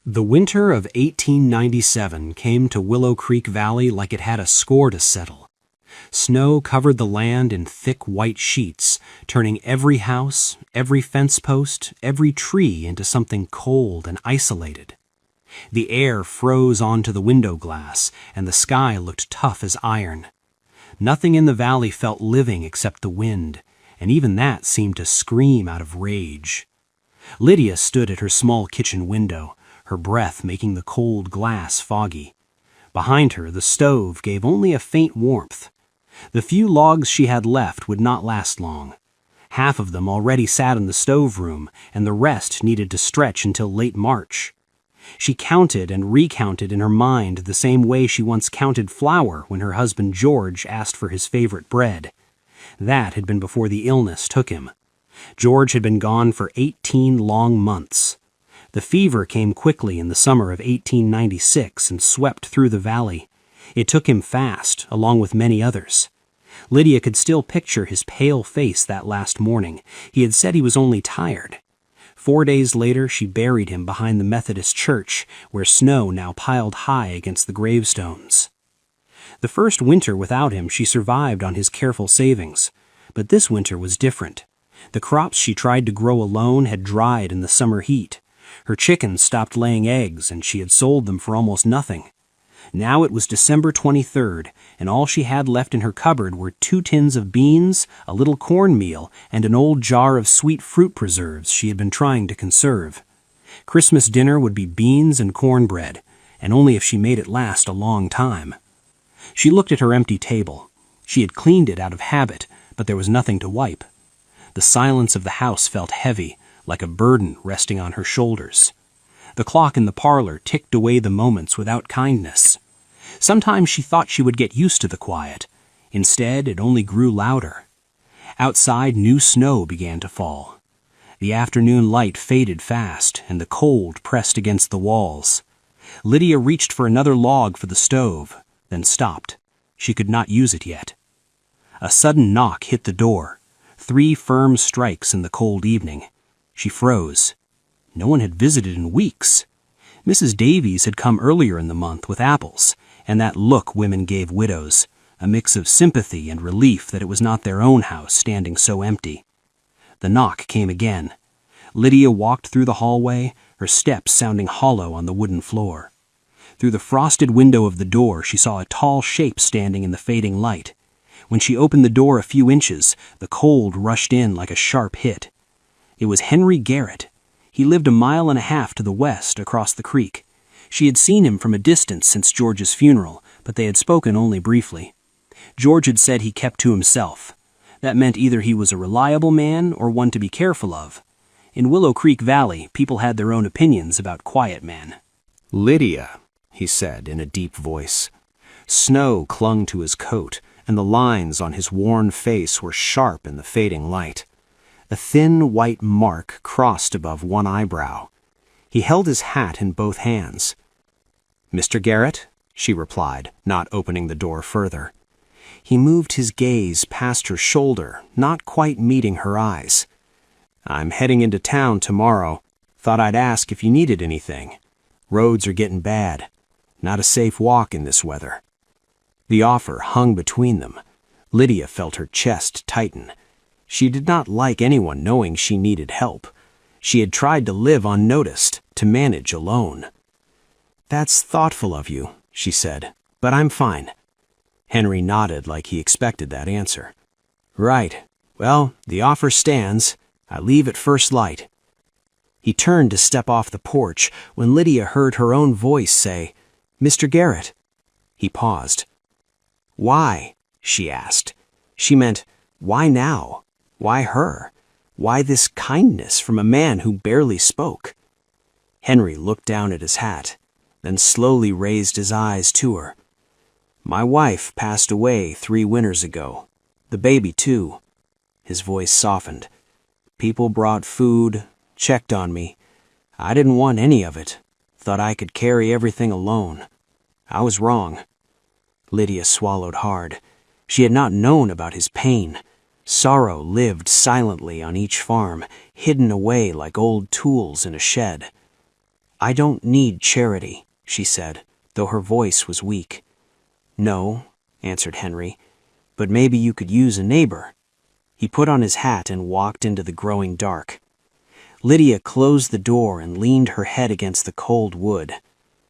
The winter of 1897 came to Willow Creek Valley like it had a score to settle. Snow covered the land in thick white sheets, turning every house, every fence post, every tree into something cold and isolated. The air froze onto the window glass, and the sky looked tough as iron. Nothing in the valley felt living except the wind, and even that seemed to scream out of rage. Lydia stood at her small kitchen window, her breath making the cold glass foggy. Behind her, the stove gave only a faint warmth. The few logs she had left would not last long. Half of them already sat in the stoveroom, and the rest needed to stretch until late March. She counted and recounted in her mind the same way she once counted flour when her husband George asked for his favorite bread. That had been before the illness took him. George had been gone for 18 long months. The fever came quickly in the summer of 1896 and swept through the valley. It took him fast, along with many others. Lydia could still picture his pale face that last morning. He had said he was only tired. 4 days later, she buried him behind the Methodist church, where snow now piled high against the gravestones. The first winter without him, she survived on his careful savings. But this winter was different. The crops she tried to grow alone had dried in the summer heat. Her chickens stopped laying eggs, and she had sold them for almost nothing. Now it was December 23rd, and all she had left in her cupboard were 2 tins of beans, a little cornmeal, and an old jar of sweet fruit preserves she had been trying to conserve. Christmas dinner would be beans and cornbread, and only if she made it last a long time. She looked at her empty table. She had cleaned it out of habit, but there was nothing to wipe. The silence of the house felt heavy, like a burden resting on her shoulders. The clock in the parlor ticked away the moments without kindness. Sometimes she thought she would get used to the quiet. Instead, it only grew louder. Outside, new snow began to fall. The afternoon light faded fast, and the cold pressed against the walls. Lydia reached for another log for the stove, then stopped. She could not use it yet. A sudden knock hit the door. 3 firm strikes in the cold evening. She froze. No one had visited in weeks. Mrs. Davies had come earlier in the month with apples, and that look women gave widows, a mix of sympathy and relief that it was not their own house standing so empty. The knock came again. Lydia walked through the hallway, her steps sounding hollow on the wooden floor. Through the frosted window of the door, she saw a tall shape standing in the fading light. When she opened the door a few inches, the cold rushed in like a sharp hit. It was Henry Garrett. He lived 1.5 miles to the west, across the creek. She had seen him from a distance since George's funeral, but they had spoken only briefly. George had said he kept to himself. That meant either he was a reliable man or one to be careful of. In Willow Creek Valley, people had their own opinions about quiet men. "Lydia," he said in a deep voice. Snow clung to his coat, and the lines on his worn face were sharp in the fading light. A thin white mark crossed above one eyebrow. He held his hat in both hands. "Mr. Garrett?" she replied, not opening the door further. He moved his gaze past her shoulder, not quite meeting her eyes. "I'm heading into town tomorrow. Thought I'd ask if you needed anything. Roads are getting bad. Not a safe walk in this weather." The offer hung between them. Lydia felt her chest tighten. She did not like anyone knowing she needed help. She had tried to live unnoticed, to manage alone. "That's thoughtful of you," she said, "but I'm fine." Henry nodded like he expected that answer. "Right. Well, the offer stands. I leave at first light." He turned to step off the porch when Lydia heard her own voice say, "Mr. Garrett." He paused. "Why?" she asked. She meant, why now? Why her? Why this kindness from a man who barely spoke? Henry looked down at his hat, then slowly raised his eyes to her. "My wife passed away 3 winters ago. The baby, too." His voice softened. "People brought food, checked on me. I didn't want any of it. Thought I could carry everything alone. I was wrong." Lydia swallowed hard. She had not known about his pain. Sorrow lived silently on each farm, hidden away like old tools in a shed. "I don't need charity," she said, though her voice was weak. "No," answered Henry, "but maybe you could use a neighbor." He put on his hat and walked into the growing dark. Lydia closed the door and leaned her head against the cold wood.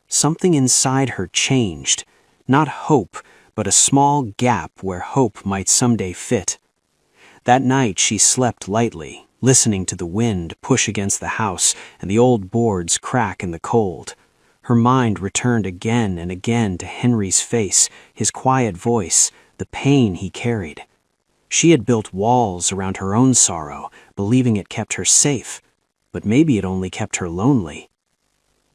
Something inside her changed, not hope, but a small gap where hope might someday fit. That night she slept lightly, listening to the wind push against the house and the old boards crack in the cold. Her mind returned again and again to Henry's face, his quiet voice, the pain he carried. She had built walls around her own sorrow, believing it kept her safe, but maybe it only kept her lonely.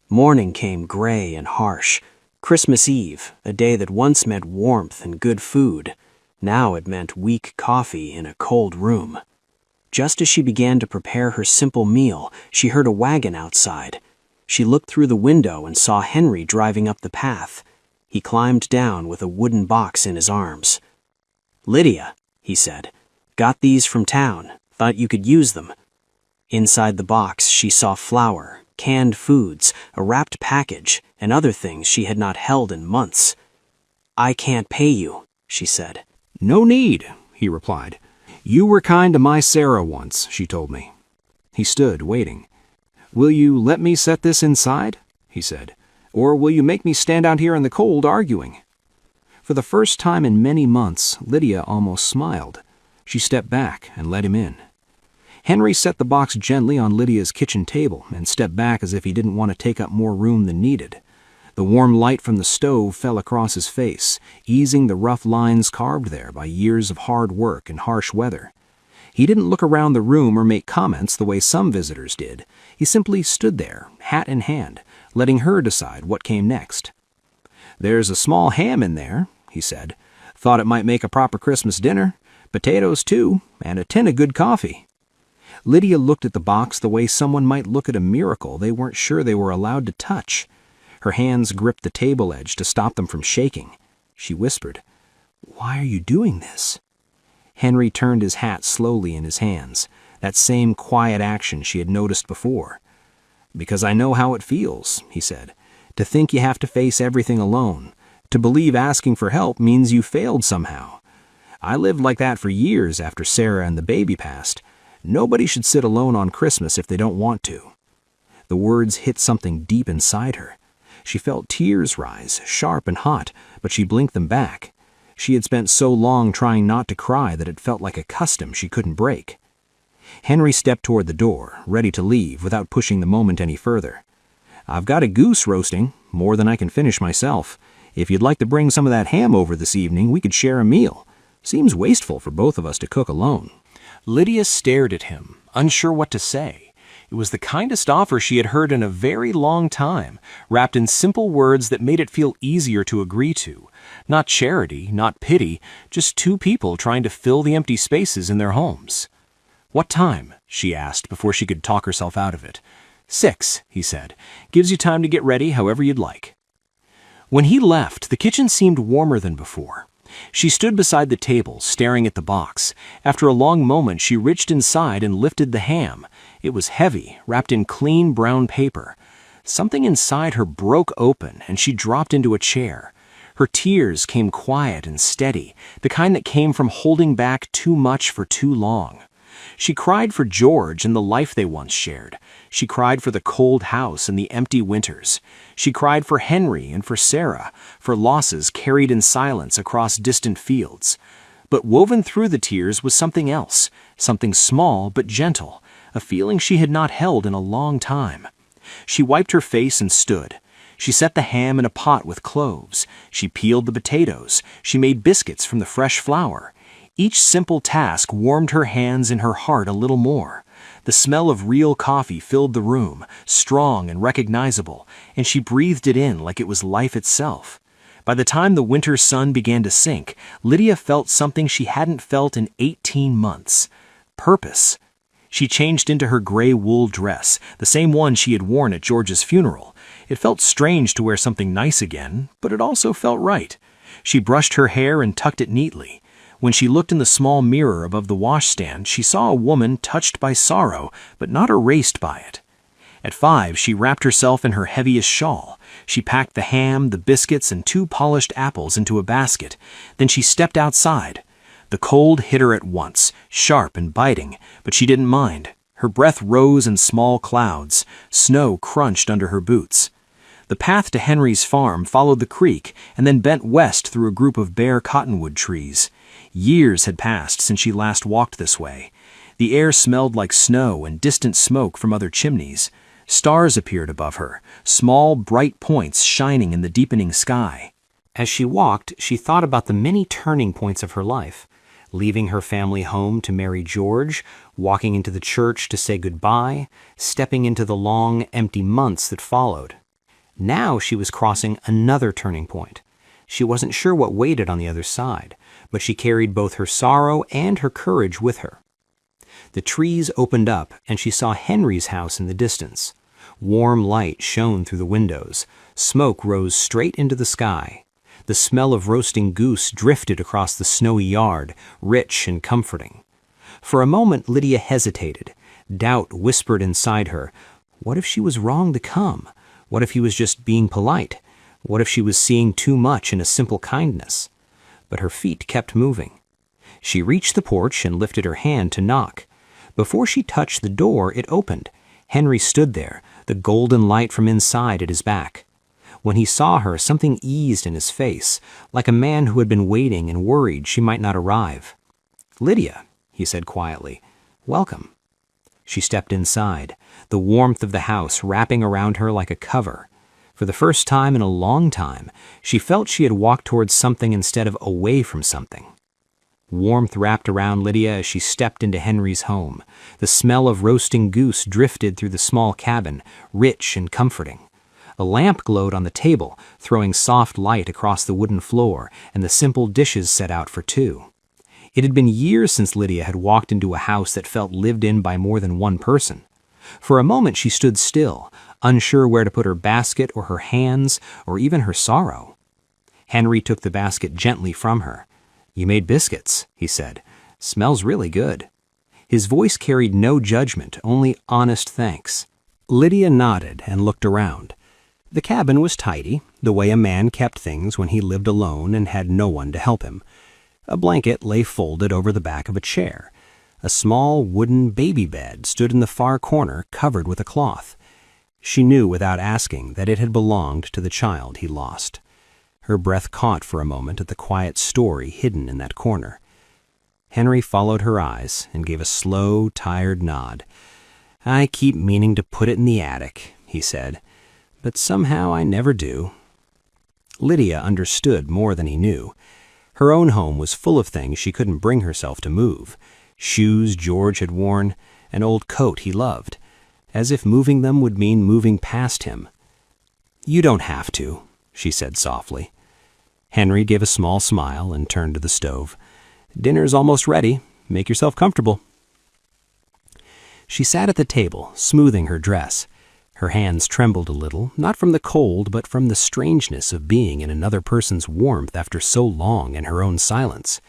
Morning came gray and harsh. Christmas Eve, a day that once meant warmth and good food, now it meant weak coffee in a cold room. Just as she began to prepare her simple meal, she heard a wagon outside. She looked through the window and saw Henry driving up the path. He climbed down with a wooden box in his arms. "Lydia," he said, "got these from town. Thought you could use them." Inside the box, she saw flour, canned foods, a wrapped package, and other things she had not held in months. "I can't pay you," she said. "No need," he replied. "You were kind to my Sarah once," she told me. He stood, waiting. "Will you let me set this inside?" he said. "Or will you make me stand out here in the cold arguing?" For the first time in many months, Lydia almost smiled. She stepped back and let him in. Henry set the box gently on Lydia's kitchen table and stepped back as if he didn't want to take up more room than needed. The warm light from the stove fell across his face, easing the rough lines carved there by years of hard work and harsh weather. He didn't look around the room or make comments the way some visitors did. He simply stood there, hat in hand, letting her decide what came next. "There's a small ham in there," he said. "Thought it might make a proper Christmas dinner. Potatoes, too, and a tin of good coffee." Lydia looked at the box the way someone might look at a miracle they weren't sure they were allowed to touch. Her hands gripped the table edge to stop them from shaking. She whispered, "Why are you doing this?" Henry turned his hat slowly in his hands, that same quiet action she had noticed before. "Because I know how it feels," he said, "to think you have to face everything alone, to believe asking for help means you failed somehow. I lived like that for years after Sarah and the baby passed. Nobody should sit alone on Christmas if they don't want to." The words hit something deep inside her. She felt tears rise, sharp and hot, but she blinked them back. She had spent so long trying not to cry that it felt like a custom she couldn't break. Henry stepped toward the door, ready to leave without pushing the moment any further. "I've got a goose roasting, more than I can finish myself. If you'd like to bring some of that ham over this evening, we could share a meal. Seems wasteful for both of us to cook alone." Lydia stared at him, unsure what to say. It was the kindest offer she had heard in a very long time, wrapped in simple words that made it feel easier to agree to. Not charity, not pity, just two people trying to fill the empty spaces in their homes. "What time?" she asked before she could talk herself out of it. 6, he said. "Gives you time to get ready however you'd like." When he left, the kitchen seemed warmer than before. She stood beside the table, staring at the box. After a long moment, she reached inside and lifted the ham. It was heavy, wrapped in clean brown paper. Something inside her broke open, and she dropped into a chair. Her tears came quiet and steady, the kind that came from holding back too much for too long. She cried for George and the life they once shared. She cried for the cold house and the empty winters. She cried for Henry and for Sarah, for losses carried in silence across distant fields. But woven through the tears was something else, something small but gentle, a feeling she had not held in a long time. She wiped her face and stood. She set the ham in a pot with cloves. She peeled the potatoes. She made biscuits from the fresh flour. Each simple task warmed her hands and her heart a little more. The smell of real coffee filled the room, strong and recognizable, and she breathed it in like it was life itself. By the time the winter sun began to sink, Lydia felt something she hadn't felt in 18 months. Purpose. She changed into her gray wool dress, the same one she had worn at George's funeral. It felt strange to wear something nice again, but it also felt right. She brushed her hair and tucked it neatly. When she looked in the small mirror above the washstand, she saw a woman touched by sorrow, but not erased by it. At 5, she wrapped herself in her heaviest shawl. She packed the ham, the biscuits, and 2 polished apples into a basket. Then she stepped outside. The cold hit her at once, sharp and biting, but she didn't mind. Her breath rose in small clouds. Snow crunched under her boots. The path to Henry's farm followed the creek and then bent west through a group of bare cottonwood trees. Years had passed since she last walked this way. The air smelled like snow and distant smoke from other chimneys. Stars appeared above her, small, bright points shining in the deepening sky. As she walked, she thought about the many turning points of her life. Leaving her family home to marry George, walking into the church to say goodbye, stepping into the long, empty months that followed. Now she was crossing another turning point. She wasn't sure what waited on the other side, but she carried both her sorrow and her courage with her. The trees opened up, and she saw Henry's house in the distance. Warm light shone through the windows. Smoke rose straight into the sky. The smell of roasting goose drifted across the snowy yard, rich and comforting. For a moment Lydia hesitated. Doubt whispered inside her. What if she was wrong to come? What if he was just being polite? What if she was seeing too much in a simple kindness? But her feet kept moving. She reached the porch and lifted her hand to knock. Before she touched the door, it opened. Henry stood there, the golden light from inside at his back. When he saw her, something eased in his face, like a man who had been waiting and worried she might not arrive. "Lydia," he said quietly, "welcome." She stepped inside, the warmth of the house wrapping around her like a cover. For the first time in a long time, she felt she had walked towards something instead of away from something. Warmth wrapped around Lydia as she stepped into Henry's home. The smell of roasting goose drifted through the small cabin, rich and comforting. A lamp glowed on the table, throwing soft light across the wooden floor, and the simple dishes set out for 2. It had been years since Lydia had walked into a house that felt lived in by more than one person. For a moment she stood still, unsure where to put her basket or her hands or even her sorrow. Henry took the basket gently from her. "You made biscuits," he said. "Smells really good." His voice carried no judgment, only honest thanks. Lydia nodded and looked around. The cabin was tidy, the way a man kept things when he lived alone and had no one to help him. A blanket lay folded over the back of a chair. A small wooden baby bed stood in the far corner, covered with a cloth. She knew without asking that it had belonged to the child he lost. Her breath caught for a moment at the quiet story hidden in that corner. Henry followed her eyes and gave a slow, tired nod. "I keep meaning to put it in the attic," he said, "but somehow I never do." Lydia understood more than he knew. Her own home was full of things she couldn't bring herself to move. Shoes George had worn, an old coat he loved, as if moving them would mean moving past him. "You don't have to," she said softly. Henry gave a small smile and turned to the stove. "Dinner's almost ready. Make yourself comfortable." She sat at the table, smoothing her dress. Her hands trembled a little, not from the cold, but from the strangeness of being in another person's warmth after so long in her own silence.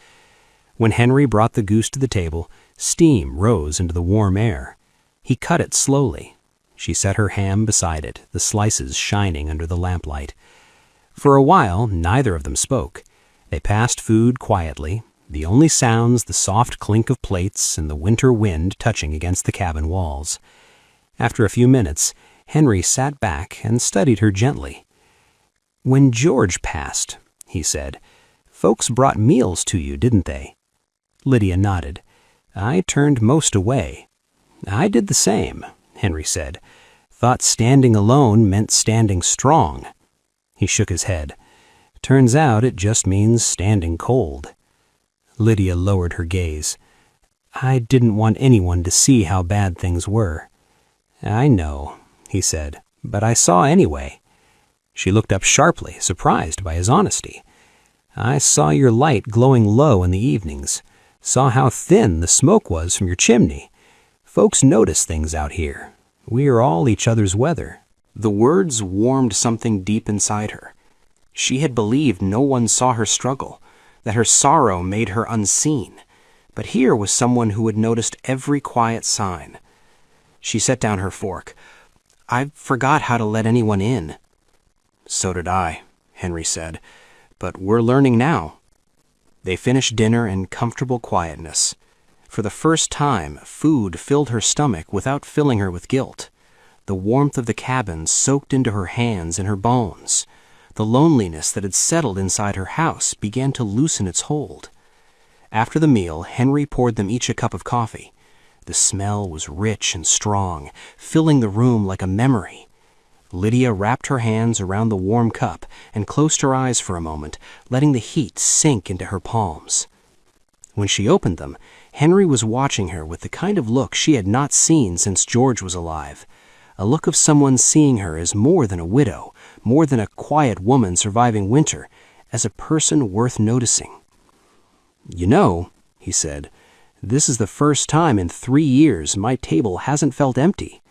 When Henry brought the goose to the table, steam rose into the warm air. He cut it slowly. She set her ham beside it, the slices shining under the lamplight. For a while, neither of them spoke. They passed food quietly, the only sounds the soft clink of plates and the winter wind touching against the cabin walls. After a few minutes, Henry sat back and studied her gently. "When George passed," he said, "folks brought meals to you, didn't they?" Lydia nodded. "I turned most away." "I did the same," Henry said. "Thought standing alone meant standing strong." He shook his head. "Turns out it just means standing cold." Lydia lowered her gaze. "I didn't want anyone to see how bad things were." "I know," he said, "but I saw anyway." She looked up sharply, surprised by his honesty. "I saw your light glowing low in the evenings, saw how thin the smoke was from your chimney. Folks notice things out here. We are all each other's weather." The words warmed something deep inside her. She had believed no one saw her struggle, that her sorrow made her unseen. But here was someone who had noticed every quiet sign. She set down her fork. I forgot how to let anyone in." "So did I," Henry said, "but we're learning now." They finished dinner in comfortable quietness. For the first time, food filled her stomach without filling her with guilt. The warmth of the cabin soaked into her hands and her bones. The loneliness that had settled inside her house began to loosen its hold. After the meal, Henry poured them each a cup of coffee. The smell was rich and strong, filling the room like a memory. Lydia wrapped her hands around the warm cup and closed her eyes for a moment, letting the heat sink into her palms. When she opened them, Henry was watching her with the kind of look she had not seen since George was alive. A look of someone seeing her as more than a widow, more than a quiet woman surviving winter, as a person worth noticing. "You know," he said, "this is the first time in 3 years my table hasn't felt empty."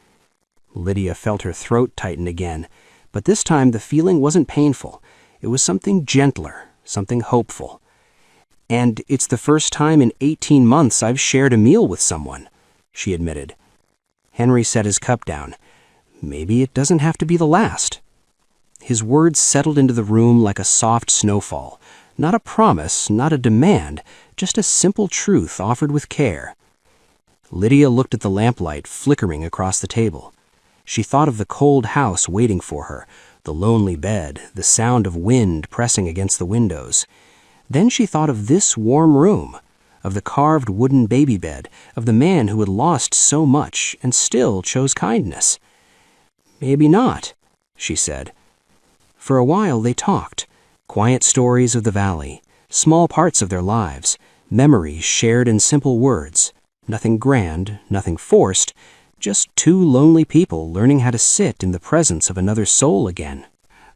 Lydia felt her throat tighten again, but this time the feeling wasn't painful. It was something gentler, something hopeful. "And it's the first time in 18 months I've shared a meal with someone," she admitted. Henry set his cup down. "Maybe it doesn't have to be the last." His words settled into the room like a soft snowfall. Not a promise, not a demand, just a simple truth offered with care. Lydia looked at the lamplight flickering across the table. She thought of the cold house waiting for her, the lonely bed, the sound of wind pressing against the windows. Then she thought of this warm room, of the carved wooden baby bed, of the man who had lost so much and still chose kindness. "Maybe not," she said. For a while they talked, quiet stories of the valley, small parts of their lives, memories shared in simple words, nothing grand, nothing forced, just two lonely people learning how to sit in the presence of another soul again.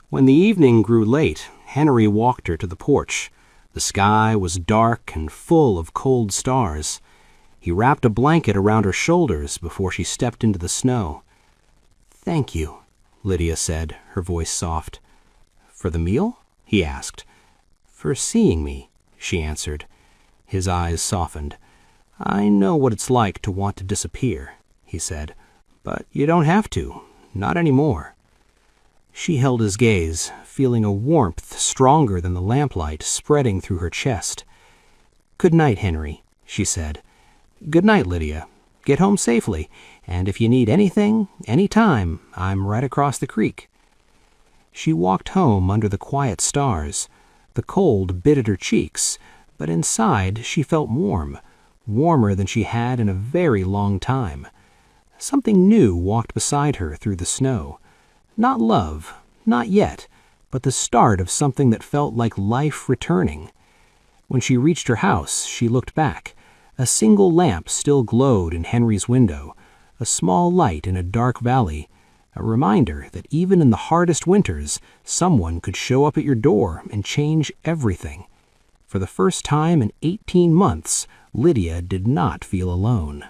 When the evening grew late, Henry walked her to the porch. The sky was dark and full of cold stars. He wrapped a blanket around her shoulders before she stepped into the snow. "Thank you," Lydia said, her voice soft. "For the meal?" he asked. "For seeing me," she answered. His eyes softened. "I know what it's like to want to disappear," he said. "But you don't have to, not anymore." She held his gaze, feeling a warmth stronger than the lamplight spreading through her chest. "Good night, Henry," she said. "Good night, Lydia. Get home safely, and if you need anything, any time, I'm right across the creek." She walked home under the quiet stars. The cold bit at her cheeks, but inside she felt warm, warmer than she had in a very long time. Something new walked beside her through the snow. Not love, not yet, but the start of something that felt like life returning. When she reached her house, she looked back. A single lamp still glowed in Henry's window, a small light in a dark valley, a reminder that even in the hardest winters, someone could show up at your door and change everything. For the first time in 18 months, Lydia did not feel alone.